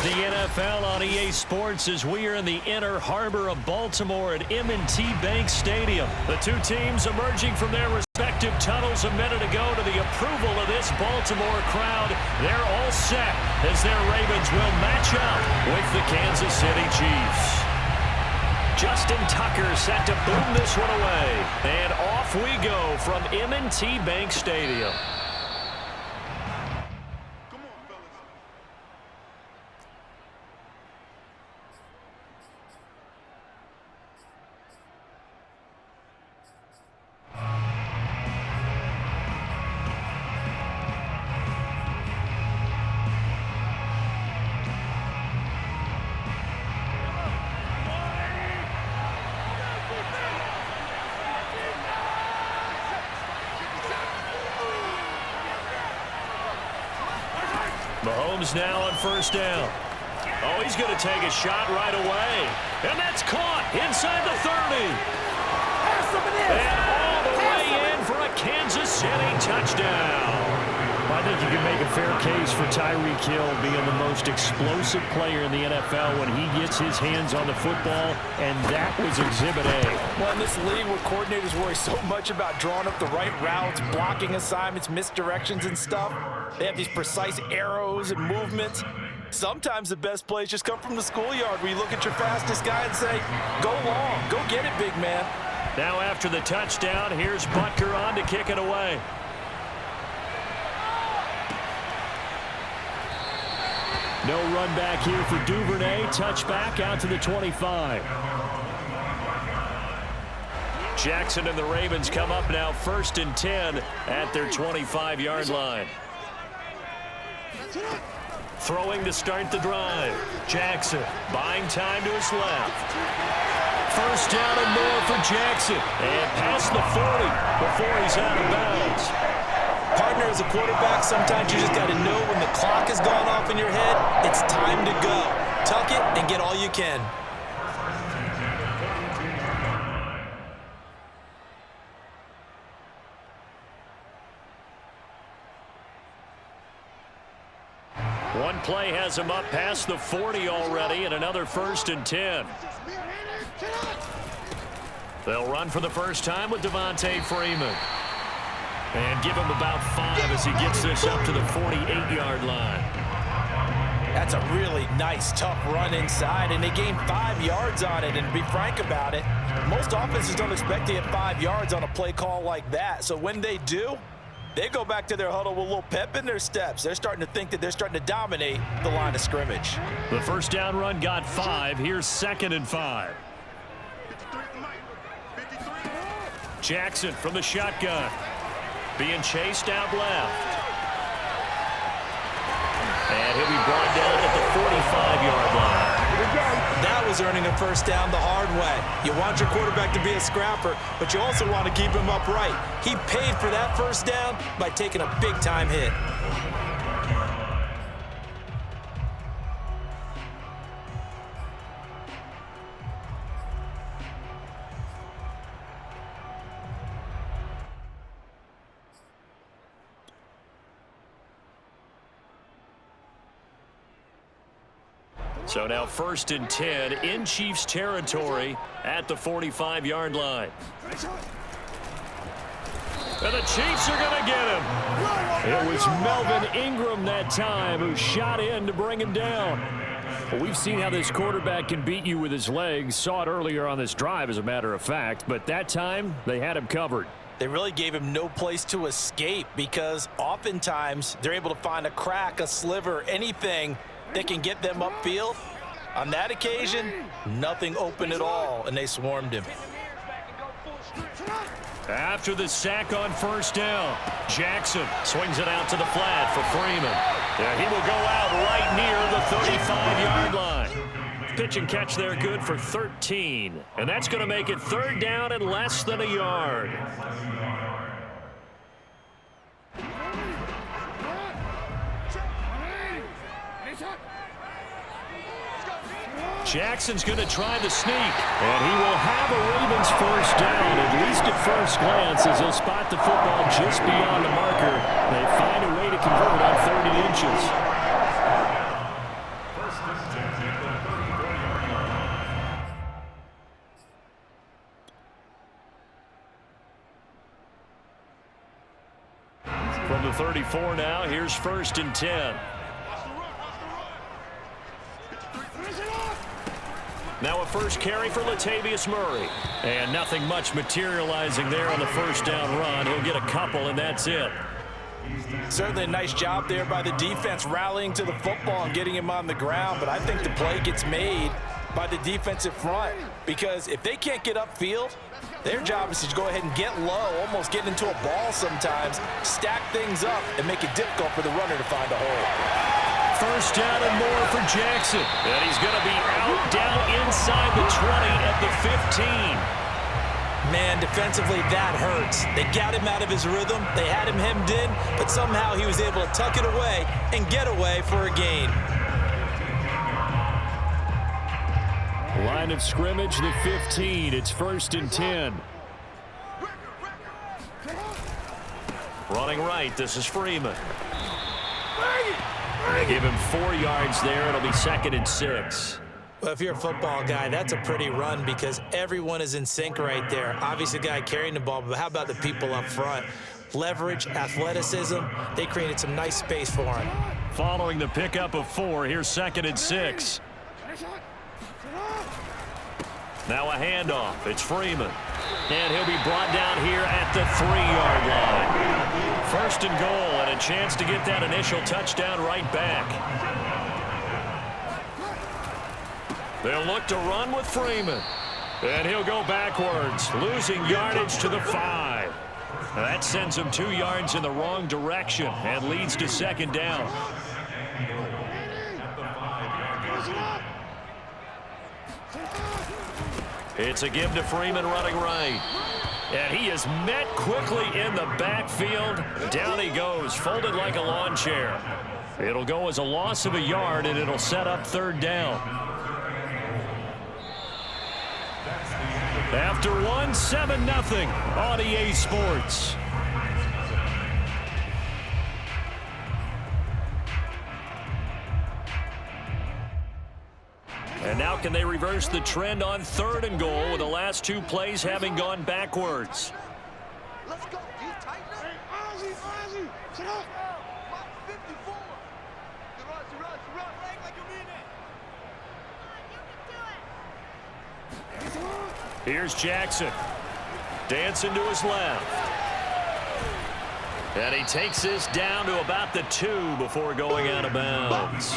the NFL on EA Sports as we are in the inner harbor of Baltimore at M&T Bank Stadium. The two teams emerging from their respective tunnels a minute ago to the approval of this Baltimore crowd. They're all set as their Ravens will match up with the Kansas City Chiefs. Justin Tucker set to boom this one away. And off we go from M&T Bank Stadium. Mahomes now on first down. Oh, he's going to take a shot right away. And that's caught inside the 30. And all the way in for a Kansas City touchdown. I think you can make a fair case for Tyreek Hill being the most explosive player in the NFL when he gets his hands on the football, and that was Exhibit A. Well, in this league where coordinators worry so much about drawing up the right routes, blocking assignments, misdirections and stuff, they have these precise arrows and movements. Sometimes the best plays just come from the schoolyard where you look at your fastest guy and say, go long, go get it, big man. Now after the touchdown, here's Butker on to kick it away. No run back here for Duvernay. Touchback out to the 25. Jackson and the Ravens come up now 1st and 10 at their 25-yard line. Throwing to start the drive. Jackson buying time to his left. First down and more for Jackson. And past the 40 before he's out of bounds. Partner, as a quarterback, sometimes you just got to know when the clock has gone off in your head, it's time to go. Tuck it and get all you can. One play has him up past the 40 already, and another 1st and 10. They'll run for the first time with Devontae Freeman. And give him about 5 as he gets this up to the 48-yard line. That's a really nice, tough run inside, and they gained 5 yards on it. And to be frank about it, most offenses don't expect to get 5 yards on a play call like that. So when they do, they go back to their huddle with a little pep in their steps. They're starting to think that they're starting to dominate the line of scrimmage. The first down run got 5. Here's 2nd and 5. Jackson from the shotgun. Being chased out left. And he'll be brought down at the 45-yard line. That was earning a first down the hard way. You want your quarterback to be a scrapper, but you also want to keep him upright. He paid for that first down by taking a big-time hit. So now 1st and 10 in Chiefs territory at the 45-yard line. And the Chiefs are going to get him. It was Melvin Ingram that time who shot in to bring him down. Well, we've seen how this quarterback can beat you with his legs. Saw it earlier on this drive, as a matter of fact. But that time, they had him covered. They really gave him no place to escape because oftentimes they're able to find a crack, a sliver, anything that can get them upfield. On that occasion, nothing open at all, and they swarmed him. After the sack on first down, Jackson swings it out to the flat for Freeman. Yeah, he will go out right near the 35-yard line. Pitch and catch there good for 13. And that's going to make it 3rd down and less than a yard. Jackson's going to try the sneak, and he will have a Ravens first down, at least at first glance, as he'll spot the football just beyond the marker. They find a way to convert on 30 inches. From the 34 now, here's 1st and 10. Now a first carry for Latavius Murray. And nothing much materializing there on the first down run. He'll get a couple, and that's it. Certainly a nice job there by the defense rallying to the football and getting him on the ground. But I think the play gets made by the defensive front, because if they can't get upfield, their job is to go ahead and get low, almost get into a ball sometimes, stack things up, and make it difficult for the runner to find a hole. First down and more for Jackson. And he's going to be out down inside the 20 at the 15. Man, defensively, that hurts. They got him out of his rhythm. They had him hemmed in, but somehow he was able to tuck it away and get away for a gain. Line of scrimmage, the 15. It's 1st and 10. Running right, this is Freeman. They give him 4 yards there. It'll be 2nd and 6. Well, if you're a football guy, that's a pretty run because everyone is in sync right there. Obviously, the guy carrying the ball, but how about the people up front? Leverage, athleticism, they created some nice space for him. Following the pickup of 4, here's 2nd and 6. Now a handoff. It's Freeman. And he'll be brought down here at the 3-yard line. 1st and goal, and a chance to get that initial touchdown right back. They'll look to run with Freeman. And he'll go backwards, losing yardage to the 5. That sends him 2 yards in the wrong direction and leads to 2nd down. It's a give to Freeman running right. And he is met quickly in the backfield. Down he goes, folded like a lawn chair. It'll go as a loss of a yard, and it'll set up 3rd down. After 1, 7-0 on EA Sports. And now can they reverse the trend on 3rd and goal with the last 2 plays having gone backwards? Let's go. You tight now? Hey, Ozzy, sit up. 54. Run like you mean it. Here's Jackson. Dancing to his left. And he takes this down to about the 2 before going out of bounds.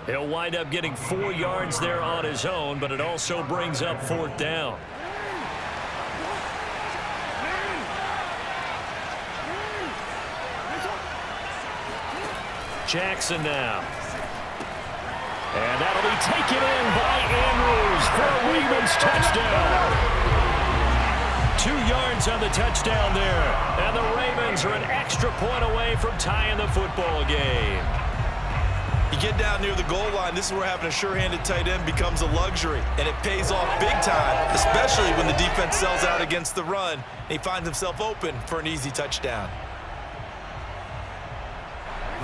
He'll wind up getting 4 yards there on his own, but it also brings up 4th down. Jackson now. And that'll be taken in by Andrews for a Ravens touchdown. 2 yards on the touchdown there. And the Ravens are an extra point away from tying the football game. You get down near the goal line, this is where having a sure-handed tight end becomes a luxury, and it pays off big time, especially when the defense sells out against the run, and he finds himself open for an easy touchdown.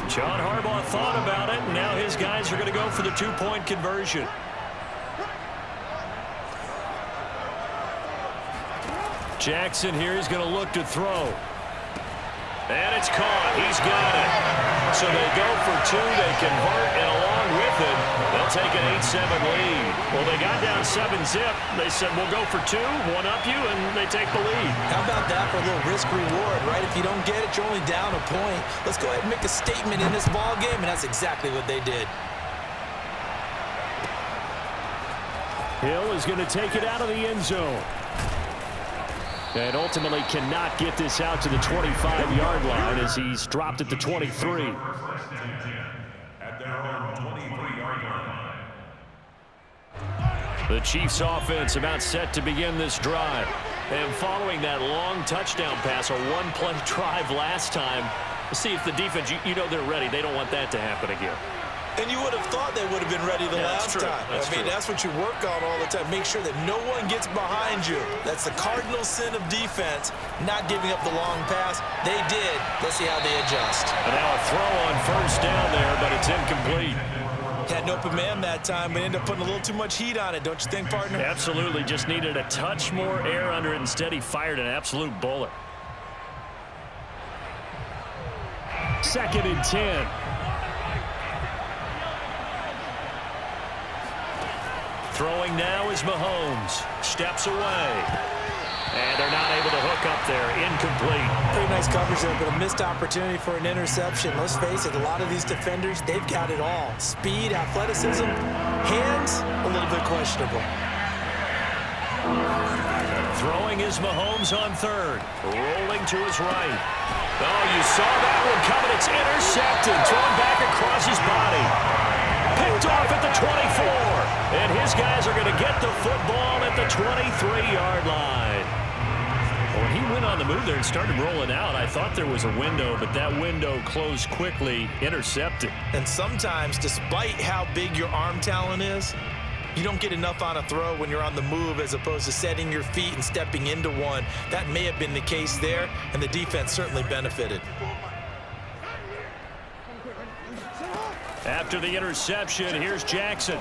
John Harbaugh thought about it, and now his guys are going to go for the 2-point conversion. Jackson here is going to look to throw. And it's caught. He's got it. So they go for 2. They convert, and along with it, they'll take an 8-7 lead. Well, they got down 7-zip. They said, we'll go for 2, one up you, and they take the lead. How about that for a little risk-reward, right? If you don't get it, you're only down a point. Let's go ahead and make a statement in this ball game, and that's exactly what they did. Hill is going to take it out of the end zone. And ultimately cannot get this out to the 25-yard line as he's dropped at the 23. The Chiefs offense about set to begin this drive. And following that long touchdown pass, a one-play drive last time, see if the defense, you know they're ready. They don't want that to happen again. And you would have thought they would have been ready the last time. That's what you work on all the time. Make sure that no one gets behind you. That's the cardinal sin of defense, not giving up the long pass. They did. Let's see how they adjust. And now a throw on 1st down there, but it's incomplete. Had an open man that time, but ended up putting a little too much heat on it, don't you think, partner? Absolutely. Just needed a touch more air under it. Instead, he fired an absolute bullet. 2nd and 10. Throwing now is Mahomes. Steps away. And they're not able to hook up there. Incomplete. Pretty nice coverage there, but a missed opportunity for an interception. Let's face it, a lot of these defenders, they've got it all. Speed, athleticism, hands, a little bit questionable. Throwing is Mahomes on 3rd. Rolling to his right. Oh, you saw that one coming. It's intercepted. Thrown back across his body. Picked off at the 24. And his guys are going to get the football at the 23-yard line. When he went on the move there and started rolling out, I thought there was a window, but that window closed quickly, intercepted. And sometimes, despite how big your arm talent is, you don't get enough on a throw when you're on the move as opposed to setting your feet and stepping into one. That may have been the case there, and the defense certainly benefited. After the interception, here's Jackson.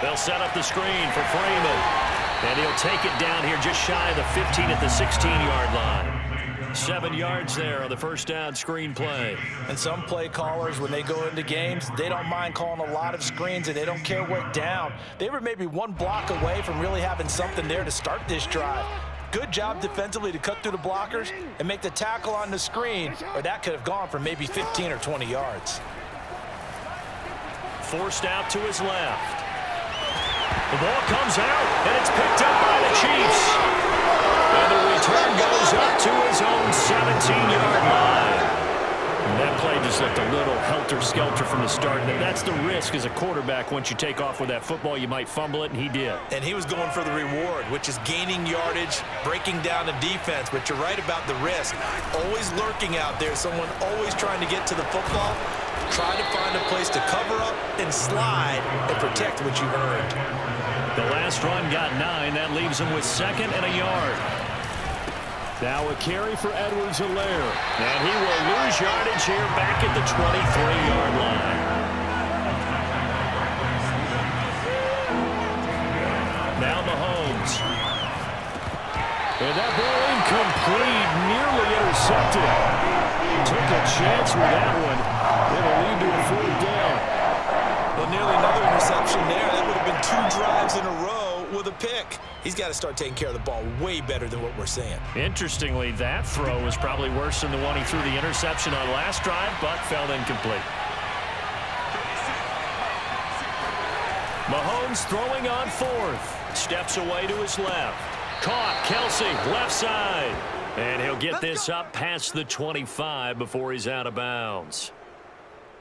They'll set up the screen for Freeman. And he'll take it down here just shy of the 15 at the 16-yard line. 7 yards there on the first down screen play. And some play callers, when they go into games, they don't mind calling a lot of screens, and they don't care what down. They were maybe one block away from really having something there to start this drive. Good job defensively to cut through the blockers and make the tackle on the screen, or that could have gone for maybe 15 or 20 yards. Forced out to his left. The ball comes out, and it's picked up by the Chiefs. And the return goes up to his own 17-yard line. And that play just looked a little helter-skelter from the start. And that's the risk as a quarterback. Once you take off with that football, you might fumble it, and he did. And he was going for the reward, which is gaining yardage, breaking down the defense. But you're right about the risk. Always lurking out there, someone always trying to get to the football. Try to find a place to cover up and slide and protect what you've earned. The last run got 9. That leaves him with 2nd and a yard. Now a carry for Edwards-Helaire. And he will lose yardage here back at the 23-yard line. Now Mahomes. And that ball incomplete, nearly intercepted. Took a chance with that one. It'll lead to a 4th down. Well, nearly another interception there. That would have been 2 drives in a row with a pick. He's got to start taking care of the ball way better than what we're seeing. Interestingly, that throw was probably worse than the one he threw the interception on last drive, but fell incomplete. Mahomes throwing on 4th. Steps away to his left. Caught. Kelsey, left side. And he'll get this up past the 25 before he's out of bounds.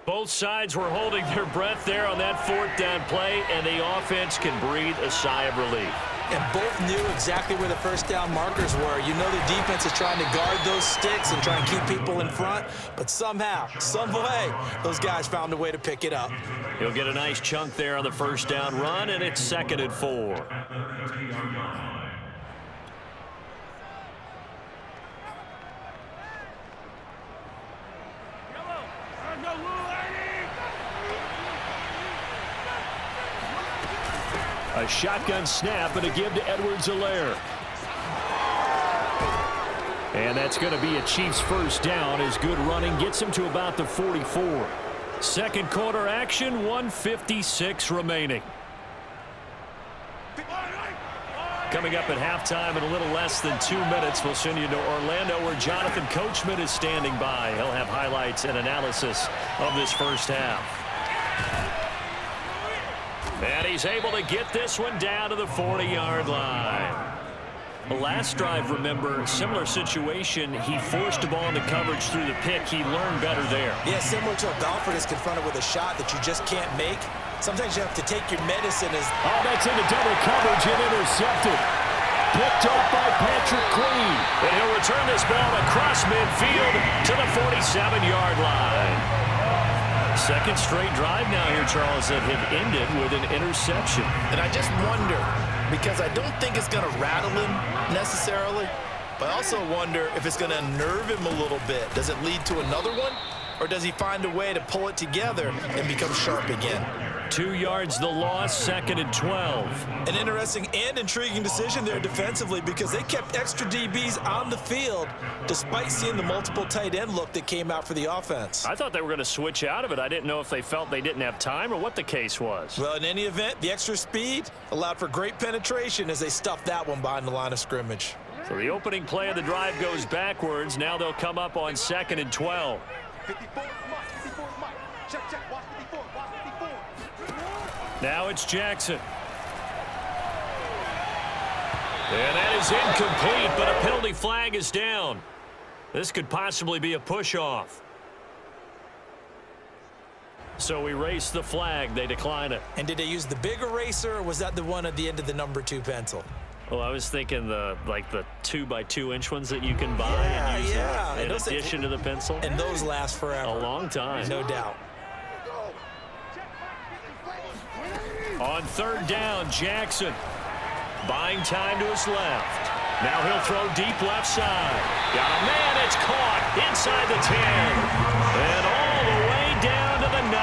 Both sides were holding their breath there on that 4th down play, and the offense can breathe a sigh of relief. And both knew exactly where the first down markers were. You know the defense is trying to guard those sticks and try and keep people in front, but somehow, some way, those guys found a way to pick it up. He'll get a nice chunk there on the first down run, and it's 2nd and 4. A shotgun snap and a give to Edwards-Helaire. And that's going to be a Chiefs first down as good running gets him to about the 44. Second quarter action, 1:56 remaining. Coming up at halftime in a little less than 2 minutes, we'll send you to Orlando where Jonathan Coachman is standing by. He'll have highlights and analysis of this first half. And he's able to get this one down to the 40-yard line. The last drive, remember, similar situation. He forced the ball into coverage through the pick. He learned better there. Yeah, similar to a golfer that's confronted with a shot that you just can't make. Sometimes you have to take your medicine as... Oh, that's into double coverage and intercepted. Picked off by Patrick Queen. And he'll return this ball across midfield to the 47-yard line. Second straight drive now here, Charles, that have ended with an interception. And I just wonder, because I don't think it's going to rattle him necessarily, but I also wonder if it's going to unnerve him a little bit. Does it lead to another one? or does he find a way to pull it together and become sharp again? 2 yards the loss, 2nd and 12. An interesting and intriguing decision there defensively because they kept extra DBs on the field despite seeing the multiple tight end look that came out for the offense. I thought they were going to switch out of it. I didn't know if they felt they didn't have time or what the case was. Well, in any event, the extra speed allowed for great penetration as they stuffed that one behind the line of scrimmage. So the opening play of the drive goes backwards. Now they'll come up on 2nd and 12. 54 is Mike. 54 is Mike. Check, check. Watch 54. Watch 54. Now it's Jackson. And that is incomplete, but a penalty flag is down. This could possibly be a push-off. So we race the flag. They decline it. And did they use the big eraser, or was that the one at the end of the number 2 pencil? Well, I was thinking the 2x2-inch ones that you can buy and use in addition to the pencil. And those last forever. A long time. No doubt. On 3rd down, Jackson buying time to his left. Now he'll throw deep left side. Got a man, it's caught inside the 10. And all the way down to the 9.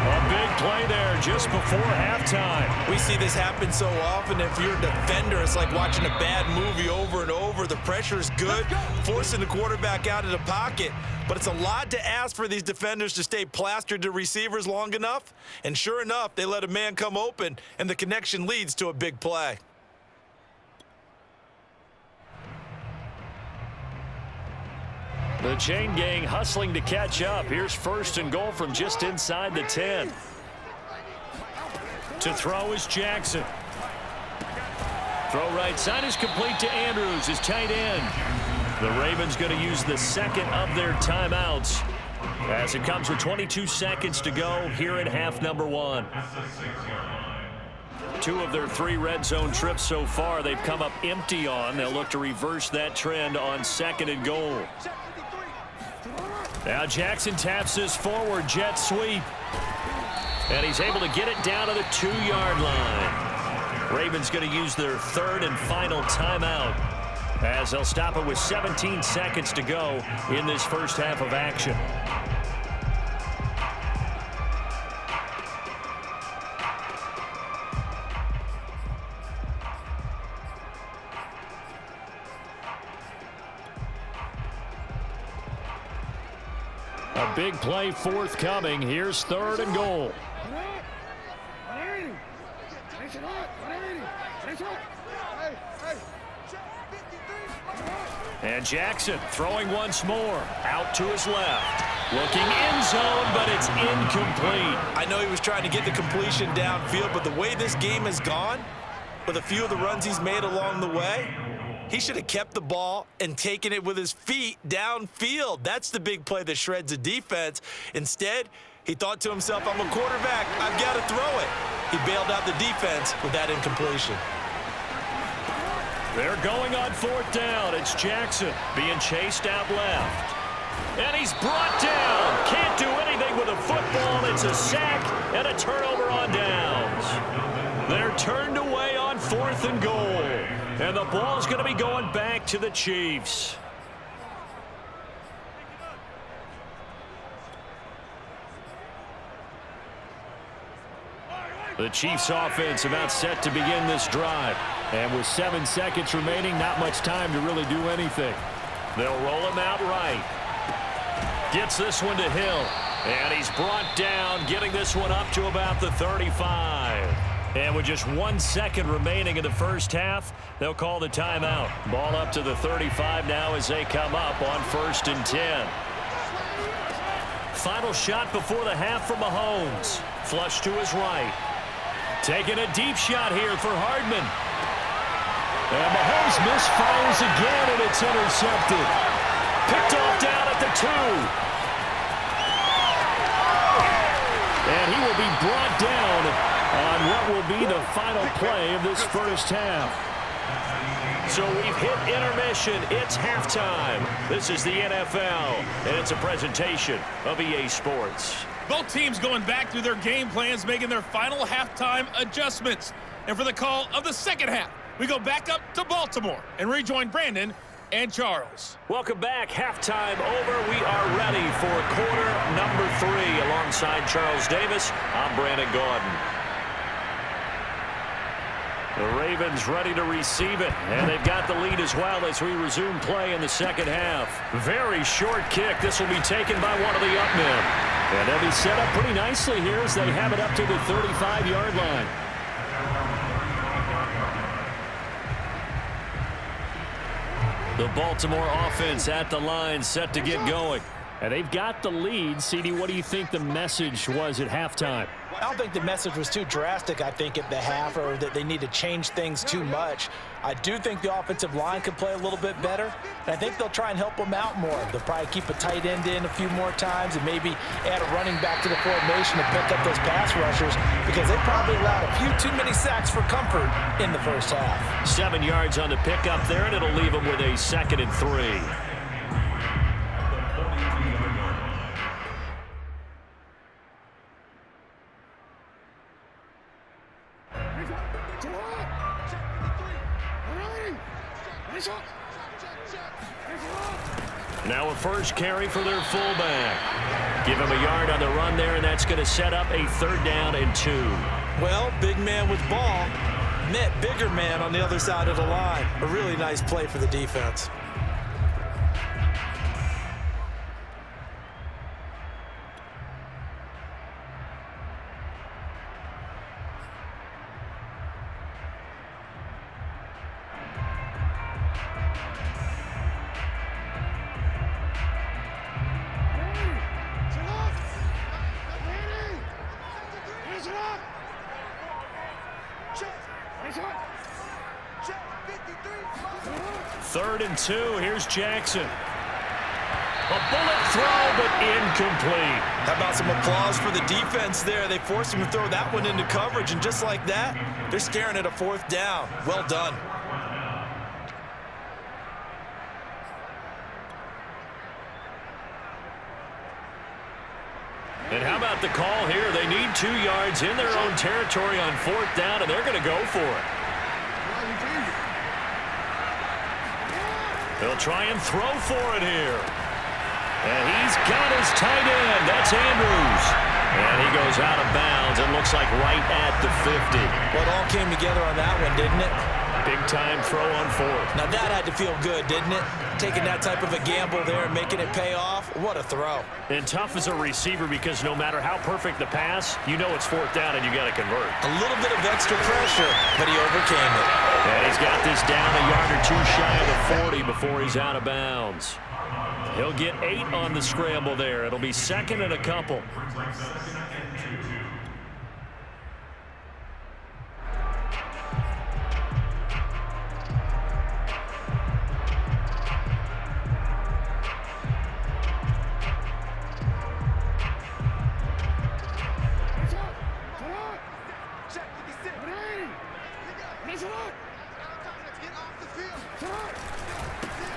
A big play there just before halftime. We see this happen so often. If you're a defender, it's like watching a bad movie over and over. The pressure is good, forcing the quarterback out of the pocket. But it's a lot to ask for these defenders to stay plastered to receivers long enough. And sure enough, they let a man come open, and the connection leads to a big play. The chain gang hustling to catch up. Here's 1st and goal from just inside the 10. To throw is Jackson. Throw right side is complete to Andrews, his tight end. The Ravens going to use the 2nd of their timeouts as it comes with 22 seconds to go here at half number 1. 2 of their 3 red zone trips so far they've come up empty on. They'll look to reverse that trend on 2nd and goal. Now Jackson taps this forward jet sweep. And he's able to get it down to the 2-yard line. Ravens going to use their 3rd and final timeout as they'll stop it with 17 seconds to go in this first half of action. A big play forthcoming. Here's 3rd and goal. And Jackson throwing once more. Out to his left. Looking end zone, but it's incomplete. I know he was trying to get the completion downfield, but the way this game has gone, with a few of the runs he's made along the way, he should have kept the ball and taken it with his feet downfield. That's the big play that shreds a defense. Instead, he thought to himself, I'm a quarterback, I've got to throw it. He bailed out the defense with that incompletion. They're going on 4th down. It's Jackson being chased out left. And he's brought down. Can't do anything with a football. It's a sack and a turnover on downs. They're turned away on 4th and goal. And the ball's going to be going back to the Chiefs. The Chiefs offense about set to begin this drive. And with 7 seconds remaining, not much time to really do anything. They'll roll him out right. Gets this one to Hill. And he's brought down, getting this one up to about the 35. And with just 1 second remaining in the first half, they'll call the timeout. Ball up to the 35 now as they come up on 1st and 10. Final shot before the half from Mahomes. Flush to his right. Taking a deep shot here for Hardman. And Mahomes misfires again, and it's intercepted. Picked off down at the 2. And he will be brought down on what will be the final play of this first half. So we've hit intermission. It's halftime. This is the NFL, and it's a presentation of EA Sports. Both teams going back through their game plans, making their final halftime adjustments. And for the call of the second half, we go back up to Baltimore and rejoin Brandon and Charles. Welcome back. Halftime over. We are ready for quarter number 3. Alongside Charles Davis, I'm Brandon Gaudin. The Ravens ready to receive it, and they've got the lead as well as we resume play in the second half. Very short kick. This will be taken by one of the up men. And they'll be set up pretty nicely here as they have it up to the 35-yard line. The Baltimore offense at the line, set to get going. And they've got the lead. CD, what do you think the message was at halftime? I don't think the message was too drastic, I think, at the half, or that they need to change things too much. I do think the offensive line could play a little bit better, and I think they'll try and help them out more. They'll probably keep a tight end in a few more times and maybe add a running back to the formation to pick up those pass rushers, because they probably allowed a few too many sacks for comfort in the first half. 7 yards on the pickup there, and it'll leave them with a 2nd and 3. Now a first carry for their fullback. Give him a yard on the run there, and that's going to set up a 3rd down and 2. Well, big man with ball met bigger man on the other side of the line. A really nice play for the defense. Third and 2. Here's Jackson. A bullet throw, but incomplete. How about some applause for the defense there? They forced him to throw that one into coverage, and just like that, they're staring at a 4th down. Well done. And how about the call here? They need 2 yards in their own territory on 4th down, and they're going to go for it. They'll try and throw for it here. And he's got his tight end. That's Andrews. And he goes out of bounds. It looks like right at the 50. Well, it all came together on that one, didn't it? Big-time throw on 4th. Now that had to feel good, didn't it? Taking that type of a gamble there and making it pay off. What a throw. And tough as a receiver, because no matter how perfect the pass, you know it's 4th down and you got to convert. A little bit of extra pressure, but he overcame it. And he's got this down a yard or 2 shy of the 40 before he's out of bounds. He'll get 8 on the scramble there. It'll be 2nd and a couple.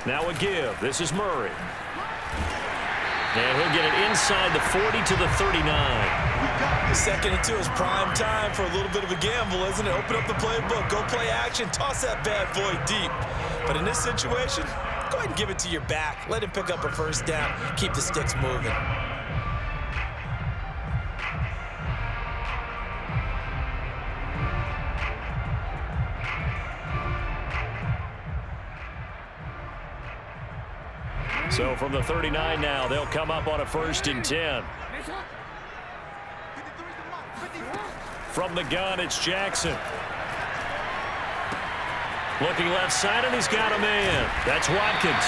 Now a give. This is Murray. And he'll get it inside the 40 to the 39. 2nd and 2 is prime time for a little bit of a gamble, isn't it? Open up the playbook. Go play action. Toss that bad boy deep. But in this situation, go ahead and give it to your back. Let him pick up a 1st down. Keep the sticks moving. So from the 39 now, they'll come up on a 1st and 10. From the gun, it's Jackson. Looking left side, and he's got a man. That's Watkins.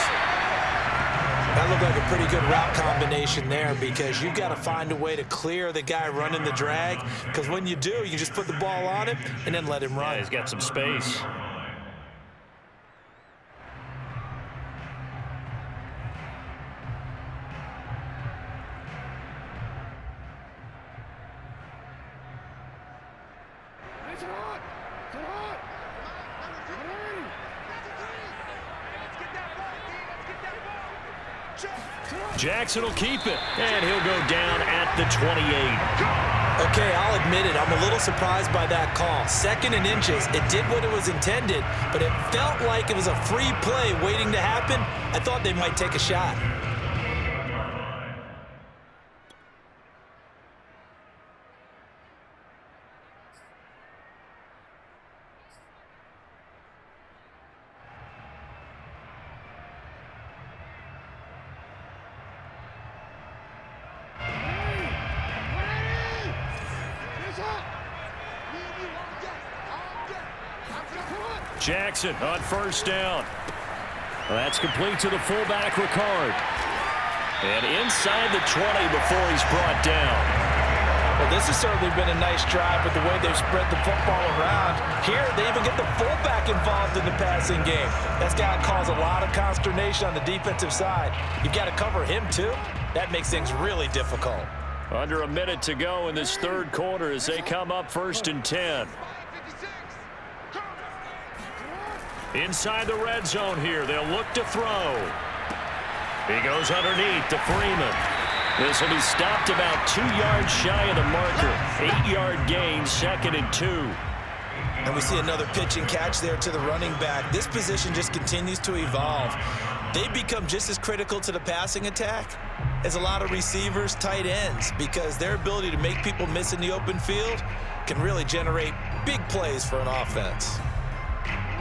That looked like a pretty good route combination there, because you've got to find a way to clear the guy running the drag, because when you do, you just put the ball on him and then let him run. Yeah, he's got some space. Jackson will keep it, and he'll go down at the 28. Okay, I'll admit it. I'm a little surprised by that call. 2nd and inches. It did what it was intended, but it felt like it was a free play waiting to happen. I thought they might take a shot. Jackson on 1st down. That's complete to the fullback, Ricard. And inside the 20 before he's brought down. Well, this has certainly been a nice drive with the way they've spread the football around. Here, they even get the fullback involved in the passing game. That's got to cause a lot of consternation on the defensive side. You've got to cover him, too. That makes things really difficult. Under a minute to go in this 3rd quarter as they come up 1st and 10. Inside the red zone here. They'll look to throw. He goes underneath to Freeman. This will be stopped about 2 yards shy of the marker. 8-yard gain, 2nd and 2. And we see another pitch and catch there to the running back. This position just continues to evolve. They become just as critical to the passing attack as a lot of receivers, tight ends, because their ability to make people miss in the open field can really generate big plays for an offense.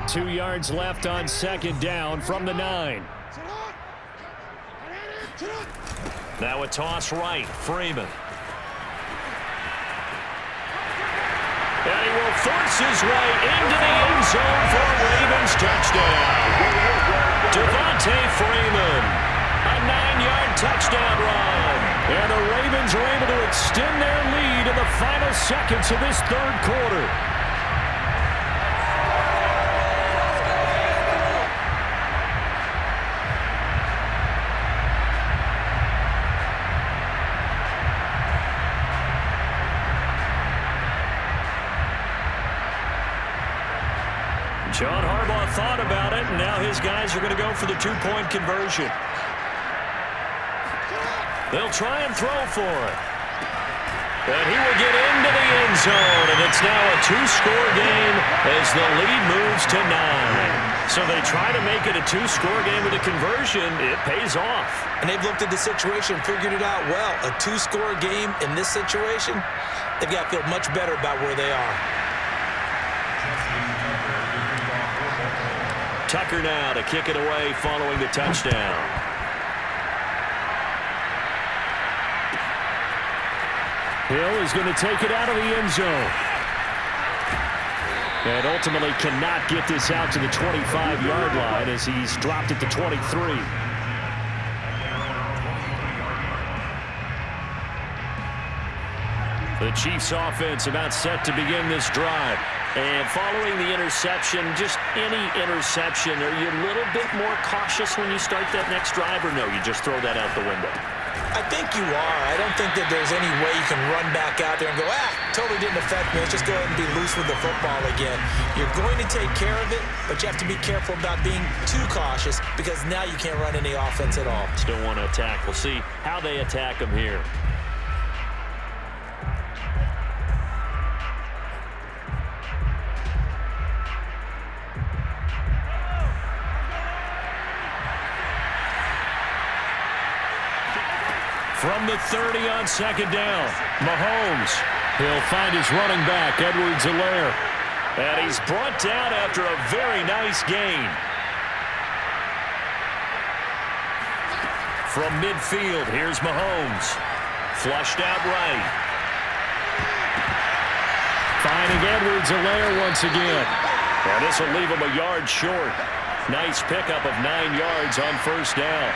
2 yards left on 2nd down from the 9. Now a toss right, Freeman. And he will force his way into the end zone for a Ravens touchdown. Devontae Freeman, a 9-yard touchdown run. And the Ravens are able to extend their lead in the final seconds of this 3rd quarter. John Harbaugh thought about it, and now his guys are going to go for the 2-point conversion. They'll try and throw for it. And he will get into the end zone, and it's now a 2-score game as the lead moves to 9. So they try to make it a 2-score game with a conversion. It pays off. And they've looked at the situation, figured it out well. A 2-score game in this situation, they've got to feel much better about where they are. Tucker now to kick it away following the touchdown. Hill is going to take it out of the end zone. And ultimately cannot get this out to the 25-yard line as he's dropped it to 23. The Chiefs offense about set to begin this drive. And following the interception, just any interception, are you a little bit more cautious when you start that next drive, or no, you just throw that out the window? I think you are. I don't think that there's any way you can run back out there and go, totally didn't affect me. Let's just go ahead and be loose with the football again. You're going to take care of it, but you have to be careful about being too cautious because now you can't run any offense at all. Still want to attack. We'll see how they attack them here. From the 30 on 2nd down, Mahomes. He'll find his running back, Edwards-Helaire. And he's brought down after a very nice gain. From midfield, here's Mahomes. Flushed out right. Finding Edwards-Helaire once again. And this will leave him a yard short. Nice pickup of 9 yards on 1st down.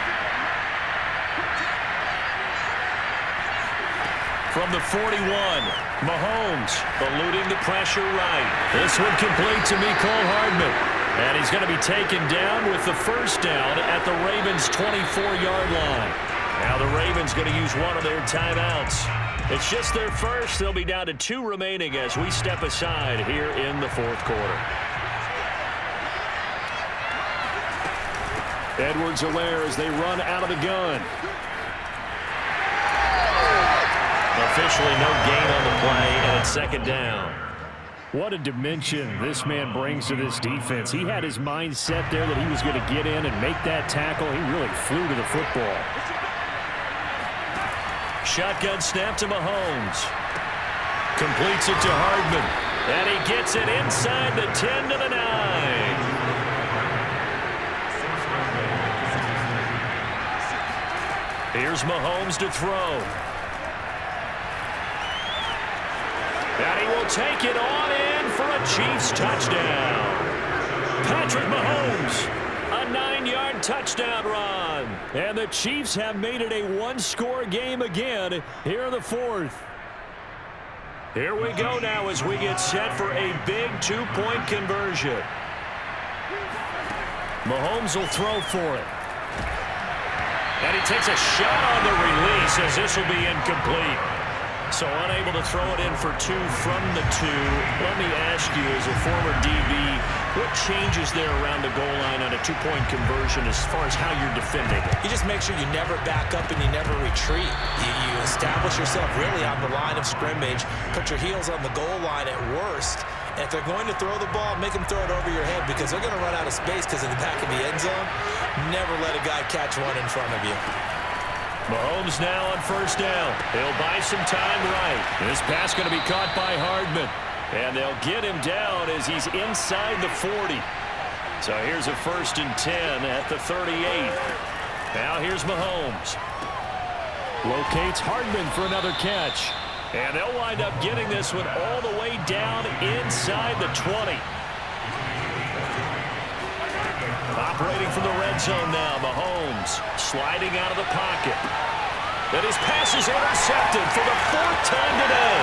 From the 41, Mahomes eluding the pressure right. This one complete to Mecole Hardman. And he's going to be taken down with the 1st down at the Ravens' 24-yard line. Now the Ravens going to use one of their timeouts. It's just their first. They'll be down to 2 remaining as we step aside here in the 4th quarter. Edwards-Helaire as they run out of the gun. The officially no gain on the play, and it's second down. What a dimension this man brings to this defense. He had his mind set there that he was going to get in and make that tackle. He really flew to the football. Shotgun snap to Mahomes. Completes it to Hardman. And he gets it inside the 10 to the 9. Here's Mahomes to throw. And he will take it on in for a Chiefs touchdown. Patrick Mahomes, a 9-yard touchdown run. And the Chiefs have made it a one-score game again here in the fourth. Here we go now as we get set for a big two-point conversion. Mahomes will throw for it. And he takes a shot on the release as this will be incomplete. So unable to throw it in for 2 from the 2. Let me ask you, as a former DB, what changes there around the goal line on a two-point conversion as far as how you're defending it? You just make sure you never back up and you never retreat. You establish yourself really on the line of scrimmage, put your heels on the goal line at worst. And if they're going to throw the ball, make them throw it over your head because they're going to run out of space because in the back of the end zone, never let a guy catch one in front of you. Mahomes now on first down. He'll buy some time right. This pass going to be caught by Hardman. And they'll get him down as he's inside the 40. So here's a 1st and 10 at the 38. Now here's Mahomes. Locates Hardman for another catch. And they'll wind up getting this one all the way down inside the 20. Operating from the red zone now, Mahomes sliding out of the pocket. And his pass is intercepted for the 4th time today.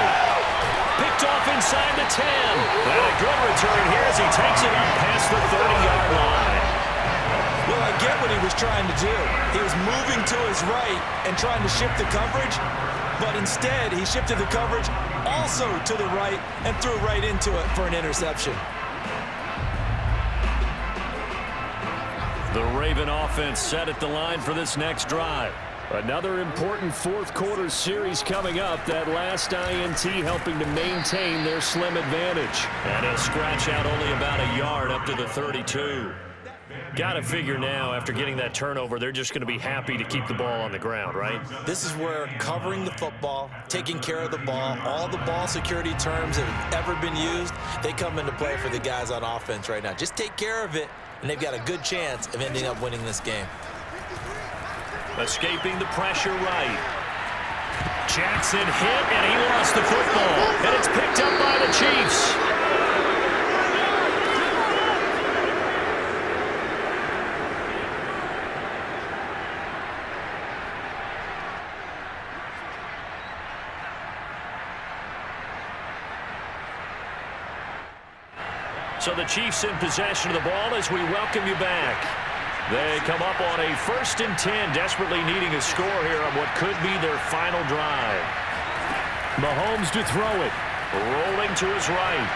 Picked off inside the 10. And a good return here as he takes it up past the 30-yard line. Well, I get what he was trying to do. He was moving to his right and trying to shift the coverage, but instead he shifted the coverage also to the right and threw right into it for an interception. The Raven offense set at the line for this next drive. Another important fourth-quarter series coming up. That last INT helping to maintain their slim advantage. And he'll scratch out only about a yard up to the 32. Got to figure now, after getting that turnover, they're just going to be happy to keep the ball on the ground, right? This is where covering the football, taking care of the ball, all the ball security terms that have ever been used, they come into play for the guys on offense right now. Just take care of it, and they've got a good chance of ending up winning this game. Escaping the pressure right. Jackson hit, and he lost the football. And it's picked up by the Chiefs. So the Chiefs in possession of the ball as we welcome you back. They come up on a 1st and 10, desperately needing a score here on what could be their final drive. Mahomes to throw it. Rolling to his right.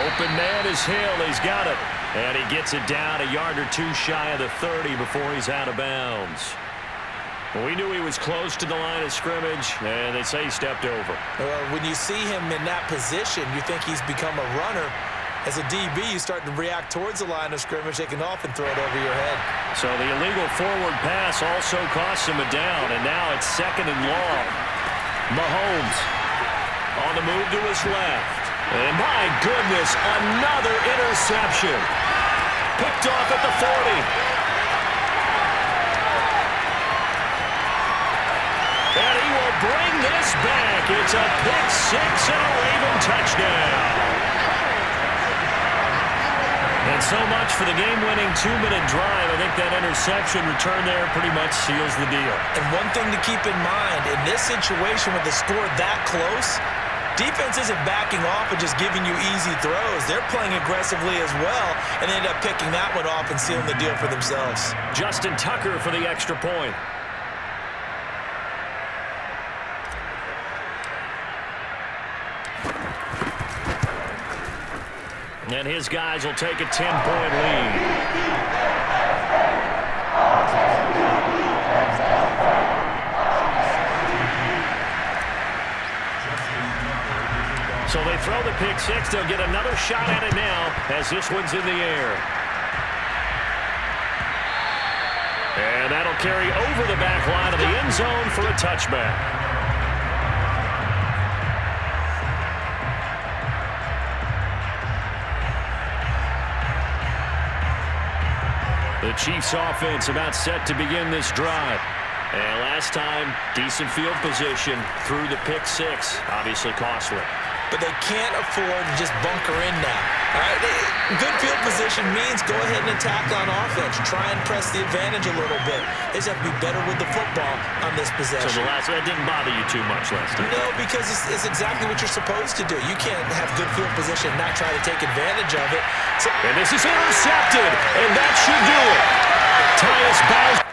Open man is Hill. He's got it. And he gets it down a yard or 2 shy of the 30 before he's out of bounds. We knew he was close to the line of scrimmage, and they say he stepped over. When you see him in that position, you think he's become a runner. As a DB, you start to react towards the line of scrimmage. They can often throw it over your head. So the illegal forward pass also costs him a down, and now it's 2nd and long. Mahomes on the move to his left. And my goodness, another interception. Picked off at the 40. And he will bring this back. It's a pick 6 and a Raven touchdown. And so much for the game-winning 2-minute drive. I think that interception return there pretty much seals the deal. And one thing to keep in mind, in this situation with the score that close, defense isn't backing off and just giving you easy throws. They're playing aggressively as well, and they end up picking that one off and sealing the deal for themselves. Justin Tucker for the extra point. And his guys will take a 10-point lead. So they throw the pick six. They'll get another shot at it now as this one's in the air. And that'll carry over the back line of the end zone for a touchback. The Chiefs offense about set to begin this drive. And last time, decent field position through the pick six. Obviously costly. But they can't afford to just bunker in now. All right? Good field position means go ahead and attack on offense. Try and press the advantage a little bit. They just have to be better with the football on this possession. So that didn't bother you too much last time? No, because it's exactly what you're supposed to do. You can't have good field position and not try to take advantage of it. And this is intercepted, and that should do it. Tyus Bowser.